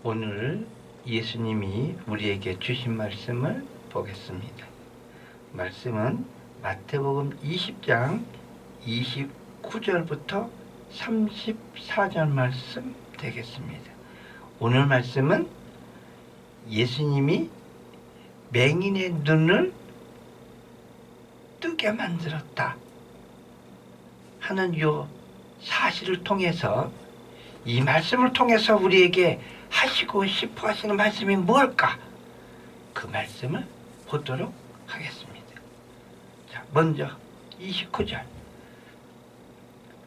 오늘 예수님이 우리에게 주신 말씀을 보겠습니다. 말씀은 마태복음 20장 29절부터 34절 말씀 되겠습니다. 오늘 말씀은 예수님이 맹인의 눈을 뜨게 만들었다 하는 요 사실을 통해서, 이 말씀을 통해서 우리에게 하시고 싶어 하시는 말씀이 뭘까? 그 말씀을 보도록 하겠습니다. 자, 먼저 29절.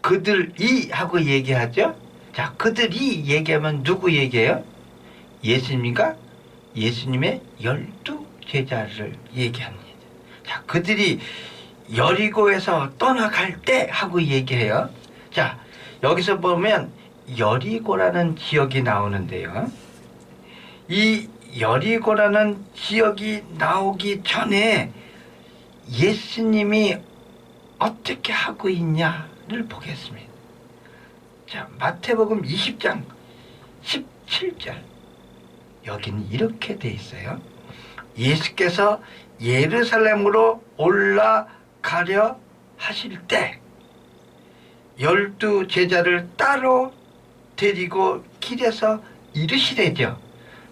그들이 하고 얘기하죠. 자, 그들이 얘기하면 누구 얘기해요? 예수님과 예수님의 12 제자를 얘기합니다. 자, 그들이 여리고에서 떠나갈 때 하고 얘기해요. 자, 여기서 보면 여리고라는 지역이 나오는데요. 이 여리고라는 지역이 나오기 전에 예수님이 어떻게 하고 있냐를 보겠습니다. 자, 마태복음 20장 17절. 여기는 이렇게 돼 있어요. 예수께서 예루살렘으로 올라가려 하실 때 12 제자를 따로 데리고 길에서 이르시래죠.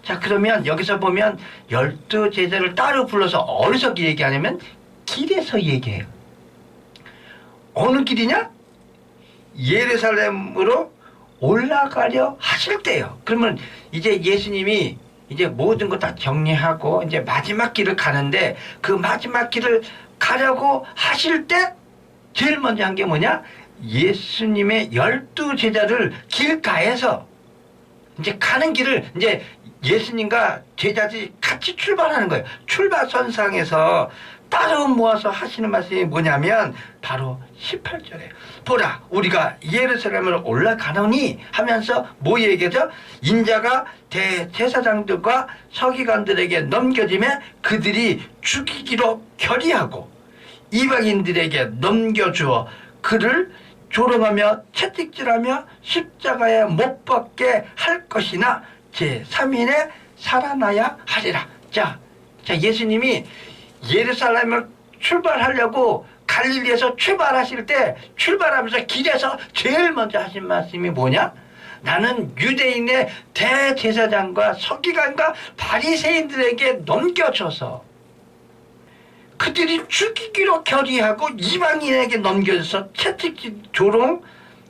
자, 그러면 여기서 보면 12 제자를 따로 불러서 어디서 얘기하냐면 길에서 얘기해요. 어느 길이냐? 예루살렘으로 올라가려 하실 때요. 그러면 이제 예수님이 이제 모든 거 다 정리하고 이제 마지막 길을 가는데, 그 마지막 길을 가려고 하실 때 제일 먼저 한 게 뭐냐? 예수님의 12 제자를 길가에서 이제 가는 길을 이제 예수님과 제자들이 같이 출발하는 거예요. 출발선상에서 따로 모아서 하시는 말씀이 뭐냐면 바로 18절에 보라, 우리가 예루살렘으로 올라가노니 하면서 뭐 얘기하죠? 인자가 대제사장들과 서기관들에게 넘겨지매 그들이 죽이기로 결의하고 이방인들에게 넘겨주어 그를 조롱하며 채찍질하며 십자가에 못 박게 할 것이나 제3일에 살아나야 하리라. 자, 예수님이 예루살렘을 출발하려고 갈릴리에서 출발하실 때, 출발하면서 길에서 제일 먼저 하신 말씀이 뭐냐? 나는 유대인의 대제사장과 서기관과 바리새인들에게 넘겨줘서 그들이 죽이기로 결의하고 이방인에게 넘겨줘서 채찍질, 조롱,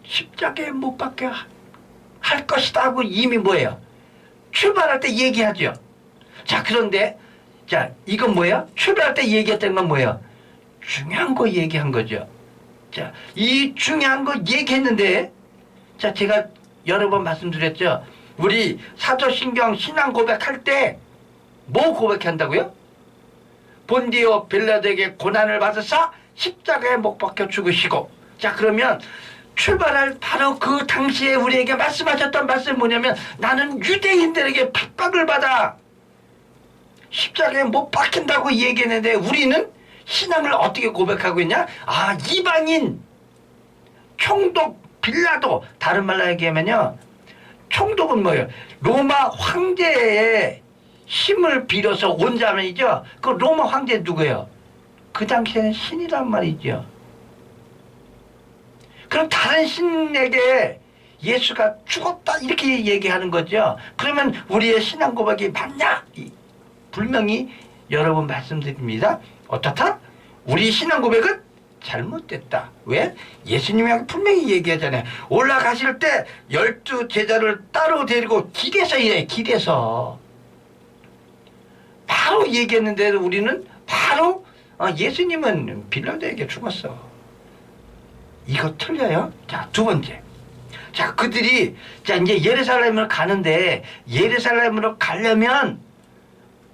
십자가에 못 박게 할 것이다 하고 이미 뭐예요? 출발할 때 얘기하죠. 자, 그런데 자, 이건 뭐야? 출발할 때 얘기했던 건 뭐예요? 중요한 거 얘기한 거죠. 자, 이 중요한 거 얘기했는데, 자, 제가 여러 번 말씀드렸죠. 우리 사도신경 신앙 고백할 때 뭐 고백한다고요? 본디오 빌라도에게 고난을 받으사 십자가에 못 박혀 죽으시고. 자, 그러면 출발할 바로 그 당시에 우리에게 말씀하셨던 말씀이 뭐냐면 나는 유대인들에게 핍박을 받아 십자가에 못 박힌다고 얘기했는데, 우리는 신앙을 어떻게 고백하고 있냐? 아, 이방인, 총독, 빌라도, 다른 말로 얘기하면요, 총독은 뭐예요? 로마 황제의 힘을 빌어서 온 자면이죠. 그 로마 황제 누구예요? 그 당시에는 신이란 말이죠. 그럼 다른 신에게 예수가 죽었다 이렇게 얘기하는 거죠. 그러면 우리의 신앙 고백이 맞냐? 분명히 여러 번 말씀드립니다. 어떻다? 우리 신앙 고백은 잘못됐다. 왜? 예수님이 분명히 얘기하잖아요. 올라가실 때 12 제자를 따로 데리고 길에서 이래. 길에서 바로 얘기했는데 우리는 바로 예수님은 빌라도에게 죽었어. 이거 틀려요? 자, 두 번째. 자, 그들이 자 이제 예루살렘을 가는데, 예루살렘으로 가려면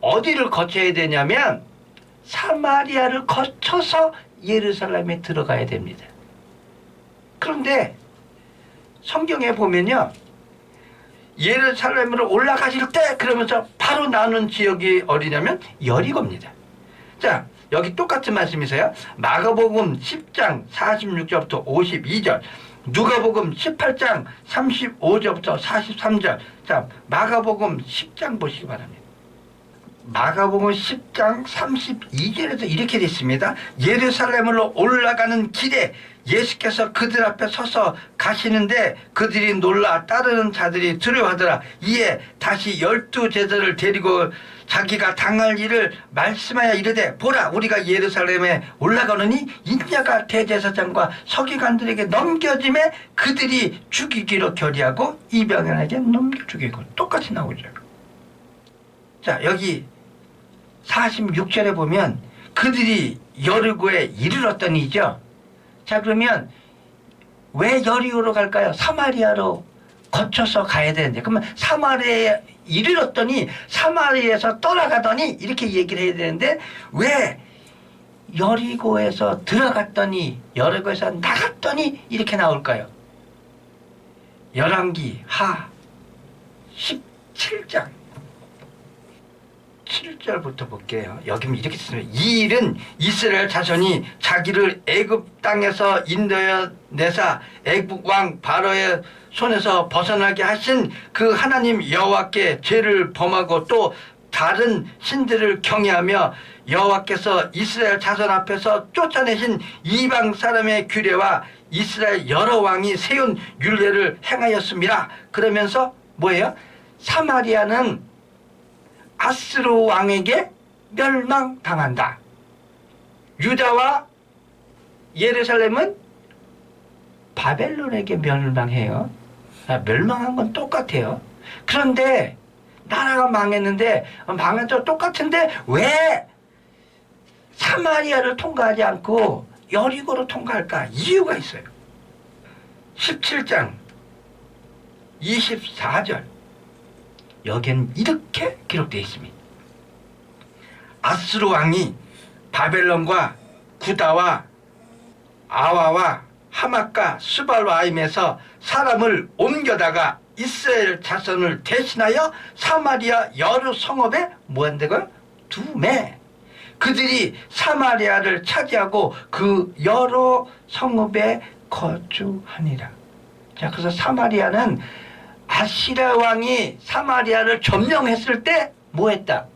어디를 거쳐야 되냐면 사마리아를 거쳐서 예루살렘에 들어가야 됩니다. 그런데 성경에 보면요, 예루살렘으로 올라가실 때 그러면서 바로 나오는 지역이 어디냐면 여리고입니다. 자, 여기 똑같은 말씀이세요. 마가복음 10장 46절부터 52절. 누가복음 18장 35절부터 43절. 자, 마가복음 10장 보시기 바랍니다. 마가복음 10장 32절에서 이렇게 되어 있습니다. 예루살렘으로 올라가는 길에 예수께서 그들 앞에 서서 가시는데 그들이 놀라 따르는 자들이 두려워하더라. 이에 다시 12 제자를 데리고 자기가 당할 일을 말씀하여 이르되 보라 우리가 예루살렘에 올라가느니 인자가 대제사장과 서기관들에게 넘겨짐에 그들이 죽이기로 결의하고 이방인에게 넘겨 죽이고 똑같이 나오죠. 자, 여기 46절에 보면 그들이 여리고에 이르렀더니죠. 자, 그러면 왜 여리고로 갈까요? 사마리아로 거쳐서 가야 되는데, 그러면 사마리아에 이르렀더니 사마리아에서 떠나가더니 이렇게 얘기를 해야 되는데 왜 여리고에서 들어갔더니 여리고에서 나갔더니 이렇게 나올까요? 열왕기 하 17장 7절부터 볼게요. 여기는 이렇게 쓰습니다. 이 일은 이스라엘 자손이 자기를 애굽 땅에서 인도해 내사 애굽 왕 바로의 손에서 벗어나게 하신 그 하나님 여호와께 죄를 범하고 또 다른 신들을 경외하며 여호와께서 이스라엘 자손 앞에서 쫓아내신 이방 사람의 규례와 이스라엘 여러 왕이 세운 율례를 행하였습니다. 그러면서 뭐예요? 사마리아는 아스로 왕에게 멸망당한다. 유다와 예루살렘은 바벨론에게 멸망해요. 멸망한 건 똑같아요. 그런데 나라가 망했는데 망했죠. 똑같은데 왜 사마리아를 통과하지 않고 여리고로 통과할까? 이유가 있어요. 17장 24절 여기는 이렇게 기록되어 있습니다. 아스루 왕이 바벨론과 구다와 아와와 하맛과 수발와임에서 사람을 옮겨다가 이스라엘 자손을 대신하여 사마리아 여러 성읍에 뭐한다고요? 두매. 그들이 사마리아를 차지하고 그 여러 성읍에 거주하니라. 자, 그래서 사마리아는 아시라 왕이 사마리아를 점령했을 때 뭐했다?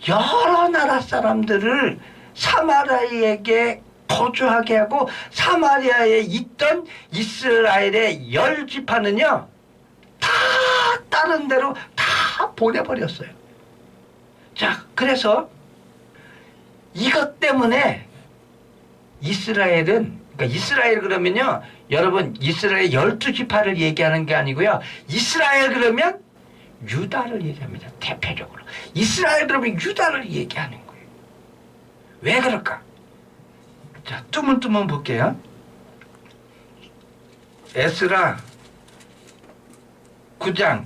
여러 나라 사람들을 사마리아에게 거주하게 하고 사마리아에 있던 이스라엘의 10지파는요 다 다른 데로 다 보내버렸어요. 자, 그래서 이것 때문에 이스라엘은, 그러니까 이스라엘 그러면요 여러분 이스라엘 12지파를 얘기하는 게 아니고요, 이스라엘 그러면 유다를 얘기합니다. 대표적으로 이스라엘 그러면 유다를 얘기하는 거예요. 왜 그럴까? 자, 뜨문뜨문 볼게요. 에스라 9장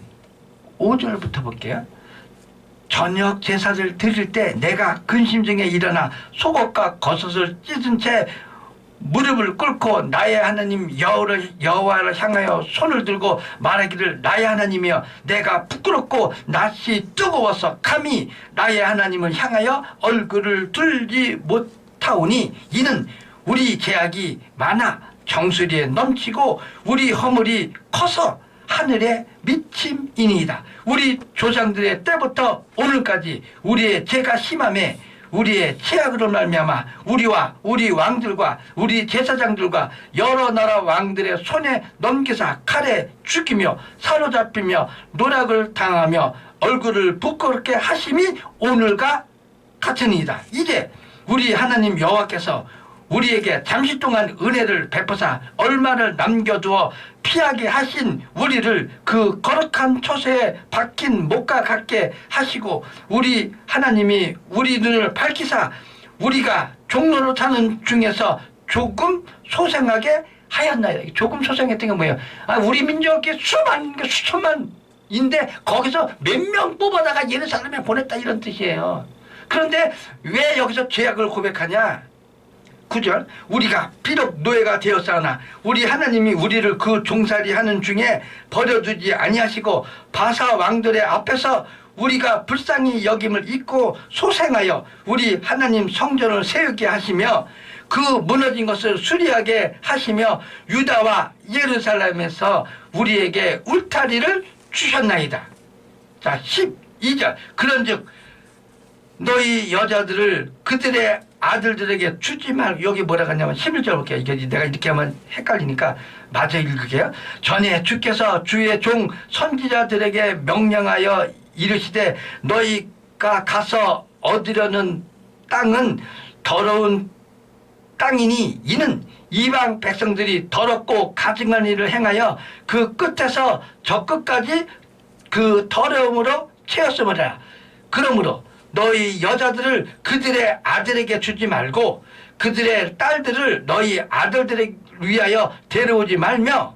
5절부터 볼게요. 저녁 제사를 드릴 때 내가 근심 중에 일어나 속옷과 겉옷을 찢은 채 무릎을 꿇고 나의 하나님 여호와를 향하여 손을 들고 말하기를 나의 하나님이여 내가 부끄럽고 낯이 뜨거워서 감히 나의 하나님을 향하여 얼굴을 들지 못하오니 이는 우리 죄악이 많아 정수리에 넘치고 우리 허물이 커서 하늘에 미침이니이다. 우리 조상들의 때부터 오늘까지 우리의 죄가 심함에 우리의 죄악으로 말미암아 우리와 우리 왕들과 우리 제사장들과 여러 나라 왕들의 손에 넘기사 칼에 죽이며 사로잡히며 노략을 당하며 얼굴을 부끄럽게 하심이 오늘과 같으니이다. 이제 우리 하나님 여호와께서 우리에게 잠시 동안 은혜를 베푸사 얼마를 남겨두어 피하게 하신 우리를 그 거룩한 초소에 박힌 못과 같게 하시고 우리 하나님이 우리 눈을 밝히사 우리가 종로로 사는 중에서 조금 소생하게 하였나이다. 조금 소생했던 게 뭐예요? 우리 민족이 수천만인데 거기서 몇 명 뽑아다가 예루살렘에 보냈다 이런 뜻이에요. 그런데 왜 여기서 죄악을 고백하냐? 9절 우리가 비록 노예가 되었사오나 우리 하나님이 우리를 그 종살이 하는 중에 버려두지 아니하시고 바사 왕들의 앞에서 우리가 불쌍히 여김을 잊고 소생하여 우리 하나님 성전을 세우게 하시며 그 무너진 것을 수리하게 하시며 유다와 예루살렘에서 우리에게 울타리를 주셨나이다. 자, 12절. 그런즉 너희 여자들을 그들의 아들들에게 주지 말고, 여기 뭐라고 하냐면 11절 볼게요. 이게 내가 이렇게 하면 헷갈리니까 마저 읽을게요. 전에 주께서 주의 종 선지자들에게 명령하여 이르시되 너희가 가서 얻으려는 땅은 더러운 땅이니 이는 이방 백성들이 더럽고 가증한 일을 행하여 그 끝에서 저 끝까지 그 더러움으로 채웠으므라. 그러므로 너희 여자들을 그들의 아들에게 주지 말고 그들의 딸들을 너희 아들들에 위하여 데려오지 말며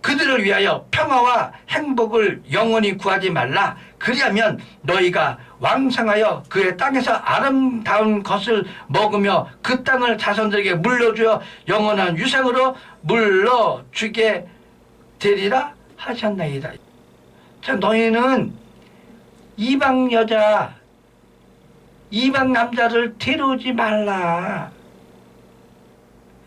그들을 위하여 평화와 행복을 영원히 구하지 말라. 그리하면 너희가 왕성하여 그의 땅에서 아름다운 것을 먹으며 그 땅을 자손들에게 물려주어 영원한 유생으로 물려주게 되리라 하셨나이다. 자, 너희는 이방 여자, 이방 남자를 데려오지 말라.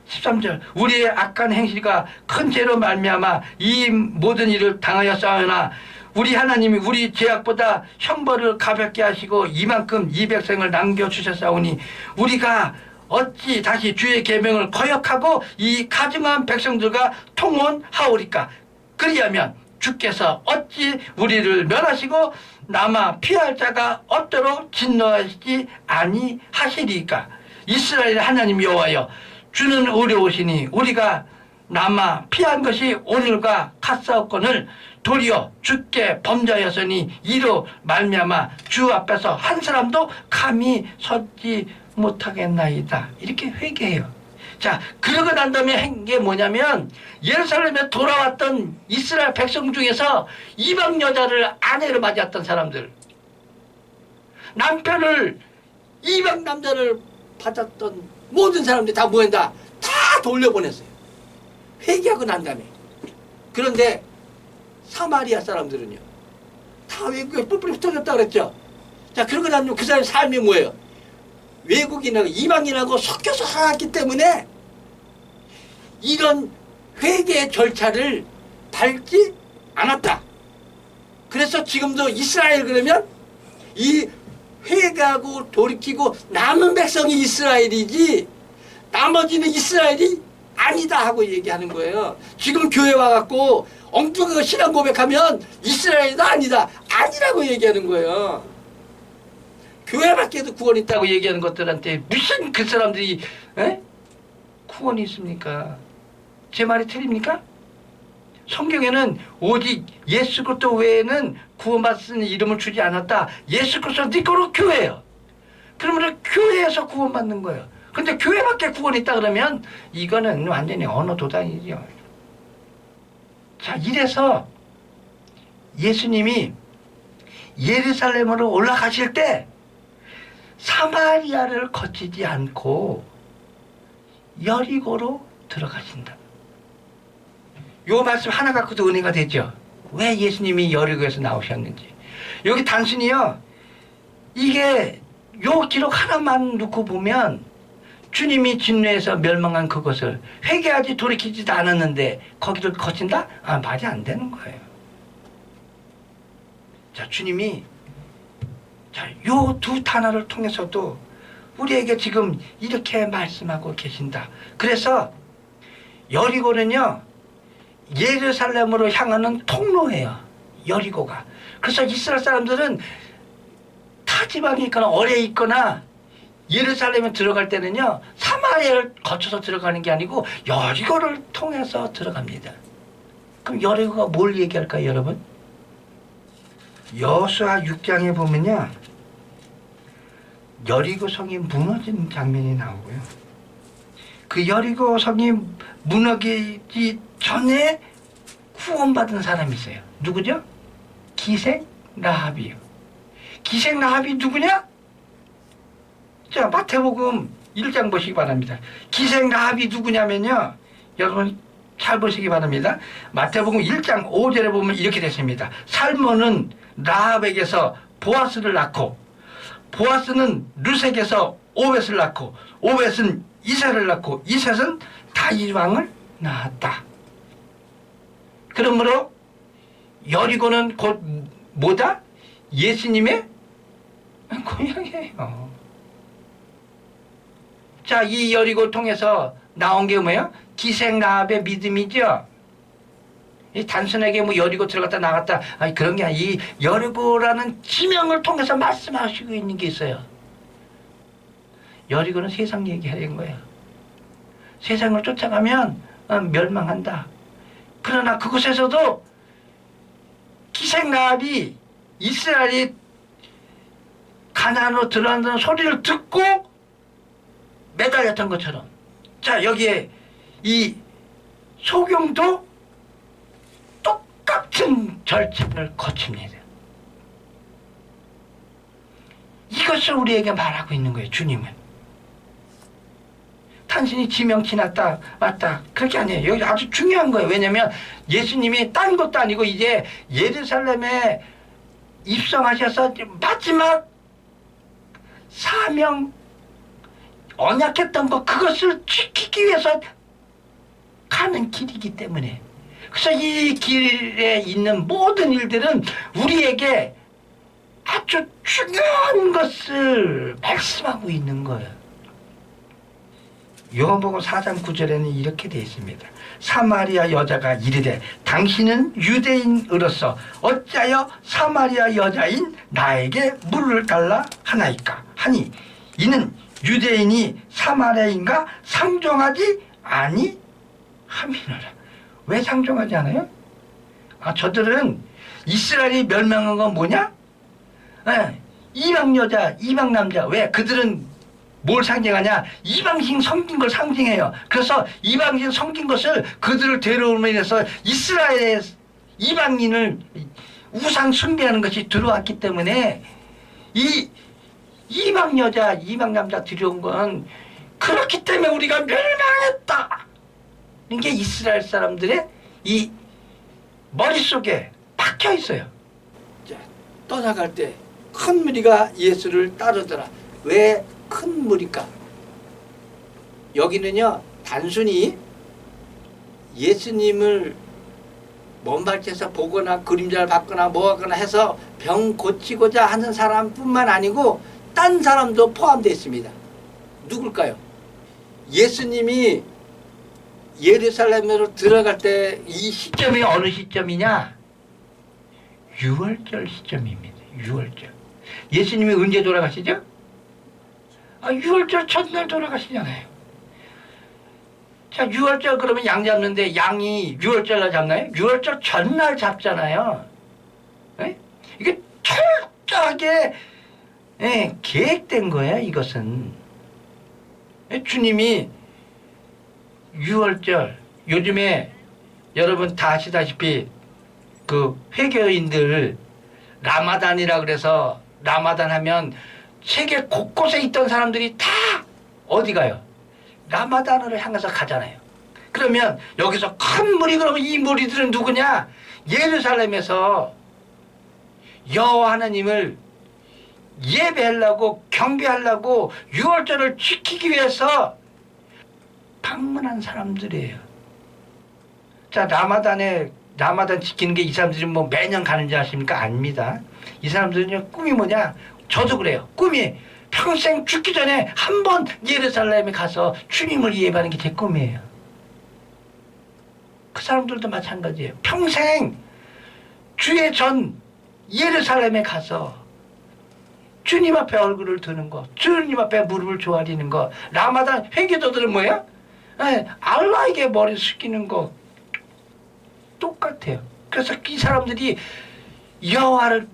13절. 우리의 악한 행실과 큰 죄로 말미암아 이 모든 일을 당하였사오나 우리 하나님이 우리 죄악보다 형벌을 가볍게 하시고 이만큼 이 백성을 남겨주셨사오니 우리가 어찌 다시 주의 계명을 거역하고 이 가증한 백성들과 통혼하오리까. 그리하면 주께서 어찌 우리를 멸하시고 남아 피할 자가 없도록 진노하시지 아니하시리까. 이스라엘 하나님 여호와여, 주는 의로우시니 우리가 남아 피한 것이 오늘과 같사옵거늘 도리어 주께 범죄하였으니 이로 말미암아 주 앞에서 한 사람도 감히 서지 못하겠나이다. 이렇게 회개해요. 자, 그러고 난 다음에 한 게 뭐냐면 예루살렘에 돌아왔던 이스라엘 백성 중에서 이방 여자를 아내로 맞이했던 사람들, 남편을 이방 남자를 받았던 모든 사람들이 다 모인다. 다 돌려보냈어요. 회개하고 난 다음에. 그런데 사마리아 사람들은요, 다 외국에 뿔뿔이 흩어졌다 그랬죠. 자, 그러고 나면 그 사람의 삶이 뭐예요? 외국인하고 이방인하고 섞여서 살았기 때문에 이런 회개의 절차를 밟지 않았다. 그래서 지금도 이스라엘 그러면 이 회개하고 돌이키고 남은 백성이 이스라엘이지 나머지는 이스라엘이 아니다 하고 얘기하는 거예요. 지금 교회 와갖고 엉뚱한 신앙 고백하면 이스라엘도 아니다, 아니라고 얘기하는 거예요. 교회 밖에도 구원이 있다고 얘기하는 것들한테 무슨 그 사람들이 구원이 있습니까? 제 말이 틀립니까? 성경에는 오직 예수 그리스도 외에는 구원받는 이름을 주지 않았다. 예수 그리스도 네 거로 교회예요. 그러면 교회에서 구원받는 거예요. 근데 교회밖에 구원이 있다 그러면 이거는 완전히 언어 도단이죠. 자, 이래서 예수님이 예루살렘으로 올라가실 때 사마리아를 거치지 않고 여리고로 들어가신다. 요 말씀 하나 갖고도 은혜가 되죠. 왜 예수님이 여리고에서 나오셨는지. 여기 단순히요, 이게 요 기록 하나만 놓고 보면 주님이 진노에서 멸망한 그것을 회개하지 돌이키지도 않았는데 거기를 거친다? 아, 말이 안 되는 거예요. 자, 주님이 요 두 단어를 통해서도 우리에게 지금 이렇게 말씀하고 계신다. 그래서 여리고는요, 예루살렘으로 향하는 통로예요. 여리고가. 그래서 이스라엘 사람들은 타 지방에 있거나 어뢰에 있거나 예루살렘에 들어갈 때는요, 사마리아를 거쳐서 들어가는 게 아니고 여리고를 통해서 들어갑니다. 그럼 여리고가 뭘 얘기할까요, 여러분? 여호수아 6장에 보면요, 여리고 성이 무너진 장면이 나오고요. 그 여리고 성이 무너지기 전에 구원받은 사람이 있어요. 누구죠? 기생 라합이요. 기생 라합이 누구냐? 자, 마태복음 1장 보시기 바랍니다. 기생 라합이 누구냐면요, 여러분 잘 보시기 바랍니다. 마태복음 1장 5절에 보면 이렇게 됐습니다. 살몬은 라합에게서 보아스를 낳고 보아스는 르sek에서 오벳을 낳고 오벳은 이삭을 낳고 이삭은 다윗 왕을 낳았다. 그러므로 여리고는 곧 뭐다? 예수님의 고향이에요. 자, 이 여리고 통해서 나온 게 뭐예요? 기생라합의 믿음이죠. 이 단순하게 뭐 여리고 들어갔다 나갔다 아니 그런 게 아니라 이 여리고라는 지명을 통해서 말씀하시고 있는 게 있어요. 여리고는 세상 얘기하는 거예요. 세상을 쫓아가면 멸망한다. 그러나 그곳에서도 기생라합이 이스라엘이 가나안으로 들어간다는 소리를 듣고 매달렸던 것처럼, 자 여기에 이 소경도 똑같은 절차를 거칩니다. 이것을 우리에게 말하고 있는 거예요. 주님은 단순히 지명 지났다 왔다 그렇게 아니에요. 여기 아주 중요한 거예요. 왜냐하면 예수님이 딴 것도 아니고 이제 예루살렘에 입성하셔서 마지막 사명 언약했던 것 그것을 지키기 위해서 가는 길이기 때문에, 그래서 이 길에 있는 모든 일들은 우리에게 아주 중요한 것을 말씀하고 있는 거예요. 요한복음 4장 9절에는 이렇게 되어 있습니다. 사마리아 여자가 이르되 당신은 유대인으로서 어찌하여 사마리아 여자인 나에게 물을 달라 하나이까 하니 이는 유대인이 사마리아인과 상종하지 아니함이니라. 왜 상종하지 않아요? 저들은 이스라엘이 멸망한 건 뭐냐? 이방 여자, 이방 남자. 왜? 그들은 뭘 상징하냐? 이방신 섬긴 걸 상징해요. 그래서 이방신 섬긴 것을 그들을 데려오므로 인해서 이스라엘의 이방인을 우상 숭배하는 것이 들어왔기 때문에 이 이방 여자, 이방 남자 들여온 건 그렇기 때문에 우리가 멸망했다. 이게 이스라엘 사람들의 이 머릿속에 박혀 있어요. 자, 떠나갈 때 큰 무리가 예수를 따르더라. 왜 큰 무리일까? 여기는요 단순히 예수님을 먼발치에서 보거나 그림자를 받거나 뭐하거나 해서 병 고치고자 하는 사람뿐만 아니고 딴 사람도 포함되어 있습니다. 누굴까요? 예수님이 예루살렘으로 들어갈 때 이 시점이 어느 시점이냐? 유월절 시점입니다. 유월절. 예수님이 언제 돌아가시죠? 6월절 첫날 돌아가시잖아요. 자, 6월절 그러면 양 잡는데 양이 6월절날 잡나요? 6월절 전날 잡잖아요. 에? 이게 철저하게 계획된 거예요, 이것은. 주님이 6월절, 요즘에 여러분 다 아시다시피 그 회교인들 라마단이라 그래서 라마단 하면 세계 곳곳에 있던 사람들이 다 어디 가요? 라마단으로 향해서 가잖아요. 그러면 여기서 큰 무리, 그러면 이 무리들은 누구냐? 예루살렘에서 여호와 하나님을 예배하려고 경배하려고 유월절을 지키기 위해서 방문한 사람들이에요. 자, 라마단 지키는 게 이 사람들이 뭐 매년 가는지 아십니까? 아닙니다. 이 사람들은요 꿈이 뭐냐? 저도 그래요. 꿈이 평생 죽기 전에 한 번 예루살렘에 가서 주님을 예배하는 게 제 꿈이에요. 그 사람들도 마찬가지예요. 평생 주의 전 예루살렘에 가서 주님 앞에 얼굴을 드는 거, 주님 앞에 무릎을 조아리는 거. 라마단 회개도들은 뭐예요? 알라에게 머리 숙이는 거 똑같아요. 그래서 이 사람들이 여호와를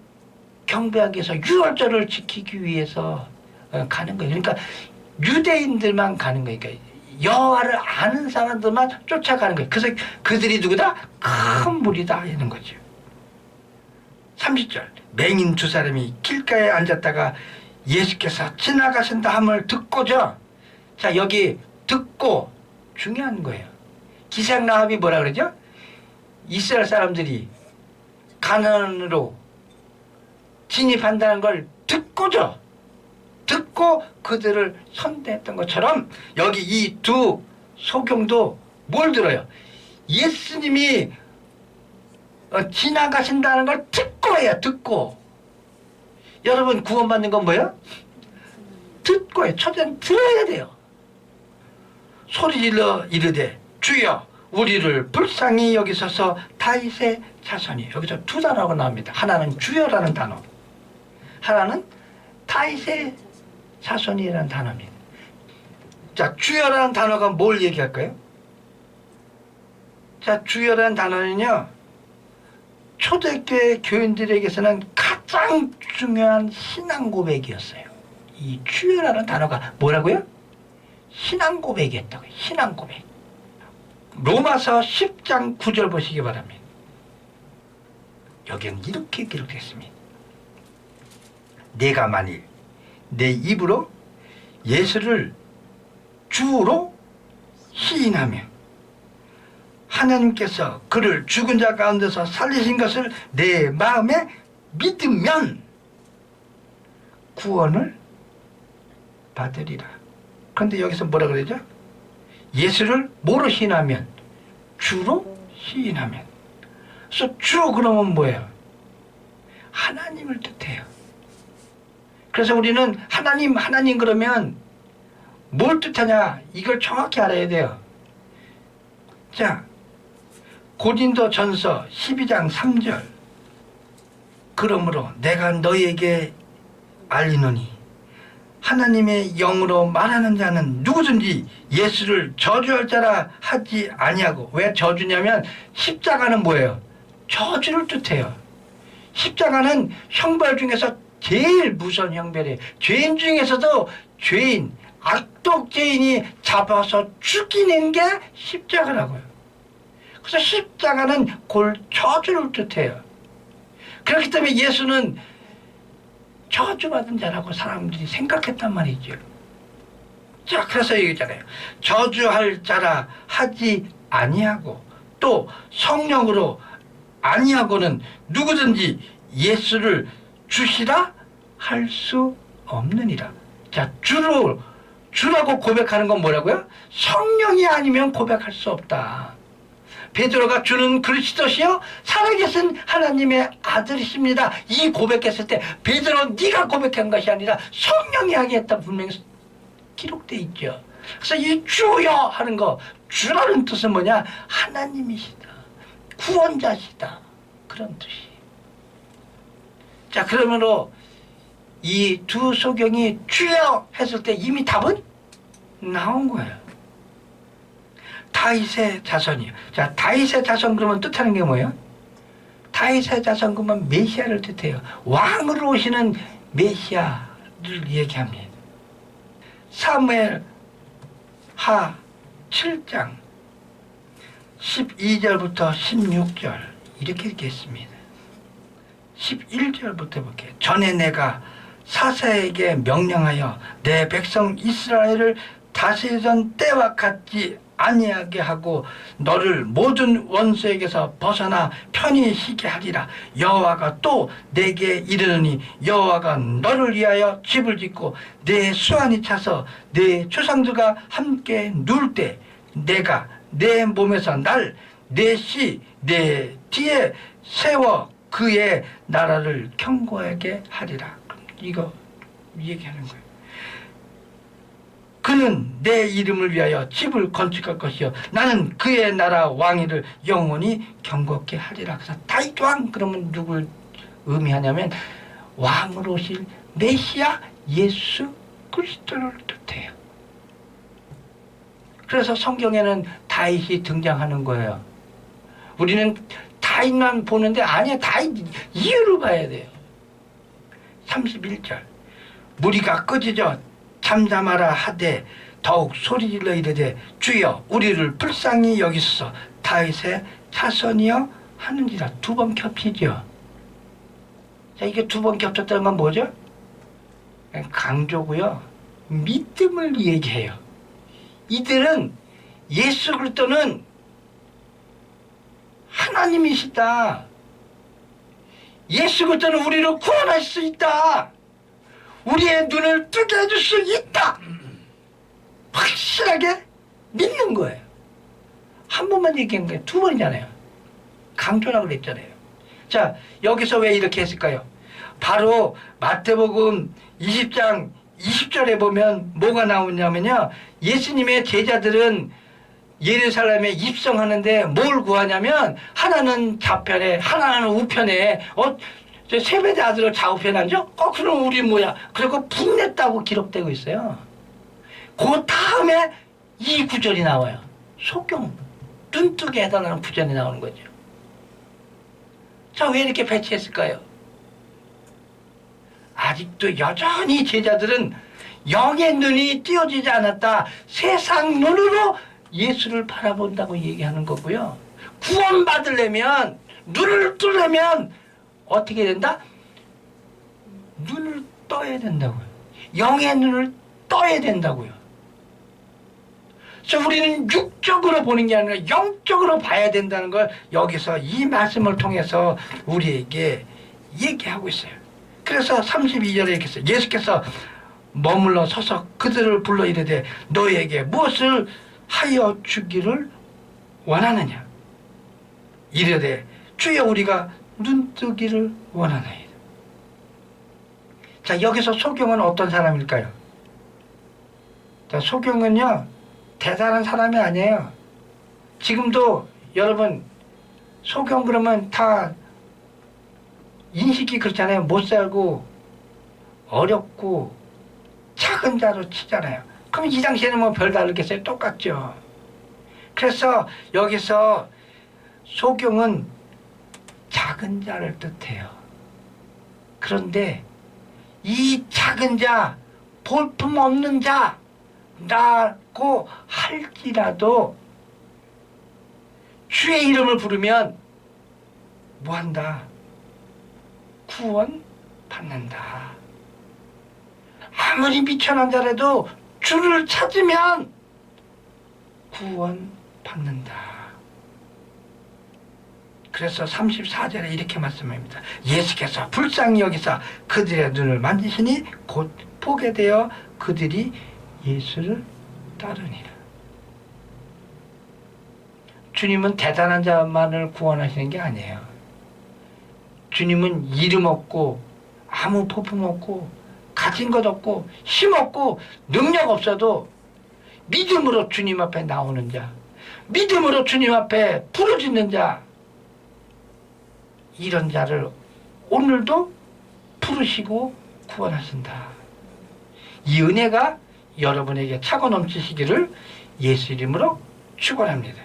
경배하기 위해서 유월절을 지키기 위해서 가는 거예요. 그러니까 유대인들만 가는 거예요. 그러니까 여호와를 아는 사람들만 쫓아가는 거예요. 그래서 그들이 누구다? 큰 무리다 이런 거죠. 30절 맹인 두 사람이 길가에 앉았다가 예수께서 지나가신다 함을 듣고죠. 자, 여기 듣고 중요한 거예요. 기생라합이 뭐라 그러죠? 이스라엘 사람들이 가나안으로 진입한다는 걸 듣고죠. 듣고 그들을 선대했던 것처럼 여기 이 두 소경도 뭘 들어요? 예수님이 지나가신다는 걸 듣고 해요. 듣고. 여러분 구원받는 건 뭐예요? 듣고 해요. 첫째는 들어야 돼요. 소리질러 이르되 주여 우리를 불쌍히 여기소서. 다윗의 자손이. 여기서 두 단어가 나옵니다. 하나는 주여라는 단어, 하나는 다윗의 자손이라는 단어입니다. 자, 주여라는 단어가 뭘 얘기할까요? 자, 주여라는 단어는요, 초대교회 교인들에게서는 가장 중요한 신앙 고백이었어요. 이 주여라는 단어가 뭐라고요? 신앙 고백이었다고요. 신앙 고백. 로마서 10장 9절 보시기 바랍니다. 여기는 이렇게 기록됐습니다. 내가 만일 내 입으로 예수를 주로 시인하며 하나님께서 그를 죽은 자 가운데서 살리신 것을 내 마음에 믿으면 구원을 받으리라. 그런데 여기서 뭐라 그러죠? 예수를 뭐로 시인하면? 주로 시인하면. 그래서 주 그러면 뭐예요? 하나님을 뜻해요. 그래서 우리는 하나님 그러면 뭘 뜻하냐? 이걸 정확히 알아야 돼요. 자, 고린도전서 12장 3절. 그러므로 내가 너희에게 알리노니 하나님의 영으로 말하는 자는 누구든지 예수를 저주할 자라 하지 아니하고. 왜 저주냐면 십자가는 뭐예요? 저주를 뜻해요. 십자가는 형벌 중에서 제일 무서운 형벌이에요. 죄인 중에서도 죄인, 악독죄인이 잡아서 죽이는 게 십자가라고요. 그래서 십자가는 골 저주를 뜻해요. 그렇기 때문에 예수는 저주받은 자라고 사람들이 생각했단 말이죠. 자, 그래서 얘기잖아요. 저주할 자라 하지 아니하고 또 성령으로 아니하고는 누구든지 예수를 주시라 할 수 없느니라. 자, 주라고 고백하는 건 뭐라고요? 성령이 아니면 고백할 수 없다. 베드로가 주는 그리스도시요 살아계신 하나님의 아들이십니다. 이 고백했을 때 베드로 네가 고백한 것이 아니라 성령이 하겠다 분명히 기록되어 있죠. 그래서 이 주여 하는 거, 주라는 뜻은 뭐냐? 하나님이시다, 구원자시다, 그런 뜻이에요. 자, 그러므로 이 두 소경이 주여 했을 때 이미 답은 나온 거예요. 다윗의 자손이요. 자, 다윗의 자손 그러면 뜻하는 게 뭐예요? 다윗의 자손 그러면 메시아를 뜻해요. 왕으로 오시는 메시아를 얘기합니다. 사무엘 하 7장 12절부터 16절 이렇게 읽겠습니다. 11절부터 볼게요. 전에 내가 사사에게 명령하여 내 백성 이스라엘을 다시던 때와 같지 아니하게 하고 너를 모든 원수에게서 벗어나 편히 쉬게 하리라. 여호와가 또 내게 이르노니 여호와가 너를 위하여 집을 짓고 내 수완이 차서 내 조상들과 함께 누울 때 내가 내 몸에서 날 내 씨 내 뒤에 세워 그의 나라를 견고하게 하리라. 이거 얘기하는 거예요. 그는 내 이름을 위하여 집을 건축할 것이요 나는 그의 나라 왕위를 영원히 견고하게 하리라. 그래서 다윗 왕 그러면 누굴 의미하냐면 왕으로 오실 메시아 예수 그리스도를 뜻해요. 그래서 성경에는 다윗이 등장하는 거예요. 우리는 다윗만 보는데 아니야, 다윗 이유를 봐야 돼요. 31절 무리가 꺼지져 잠잠하라 하되 더욱 소리질러 이르되 주여 우리를 불쌍히 여기소서. 다윗의 자손이여 하는지라. 두 번 겹치죠. 자, 이게 두 번 겹쳤다는 건 뭐죠? 강조고요, 믿음을 얘기해요. 이들은 예수 그리스도는 하나님이시다, 예수 그리스도는 우리를 구원할 수 있다, 우리의 눈을 뜨게 해줄 수 있다. 확실하게 믿는 거예요. 한 번만 얘기한 거예요. 두 번이잖아요. 강조라고 그랬잖아요. 자, 여기서 왜 이렇게 했을까요? 바로 마태복음 20장 20절에 보면 뭐가 나오냐면요. 예수님의 제자들은 예루살렘에 입성하는데 뭘 구하냐면 하나는 좌편에 하나는 우편에 세배대 아들을 좌우편에 앉아? 그럼 우리 뭐야? 그리고 분냈다고 기록되고 있어요. 그 다음에 이 구절이 나와요. 소경 눈뜨게 해달라는 구절이 나오는 거죠. 자, 왜 이렇게 배치했을까요? 아직도 여전히 제자들은 영의 눈이 띄어지지 않았다. 세상 눈으로 예수를 바라본다고 얘기하는 거고요. 구원받으려면, 눈을 뜨려면 어떻게 된다? 눈을 떠야 된다고요. 영의 눈을 떠야 된다고요. 그래서 우리는 육적으로 보는 게 아니라 영적으로 봐야 된다는 걸 여기서 이 말씀을 통해서 우리에게 얘기하고 있어요. 그래서 32절에 이렇게 써요. 예수께서 머물러 서서 그들을 불러 이르되 너에게 무엇을 하여 주기를 원하느냐? 이르되 주여 우리가 눈뜨기를 원하나이다. 자, 여기서 소경은 어떤 사람일까요? 자, 소경은요 대단한 사람이 아니에요. 지금도 여러분 소경 그러면 다 인식이 그렇잖아요. 못 살고 어렵고 작은 자로 치잖아요. 그럼 이 당시에는 뭐 별다르겠어요? 똑같죠. 그래서 여기서 소경은 작은 자를 뜻해요. 그런데 이 작은 자, 볼품 없는 자라고 할지라도 주의 이름을 부르면 뭐한다? 구원 받는다. 아무리 미천한 자라도 주를 찾으면 구원 받는다. 그래서 34절에 이렇게 말씀합니다. 예수께서 불쌍히 여기사 그들의 눈을 만지시니 곧 보게 되어 그들이 예수를 따르니라. 주님은 대단한 자만을 구원하시는 게 아니에요. 주님은 이름 없고 아무 포품 없고 가진 것 없고 힘 없고 능력 없어도 믿음으로 주님 앞에 나오는 자, 믿음으로 주님 앞에 부르짖는 자, 이런 자를 오늘도 부르시고 구원하신다. 이 은혜가 여러분에게 차고 넘치시기를 예수 이름으로 축원합니다.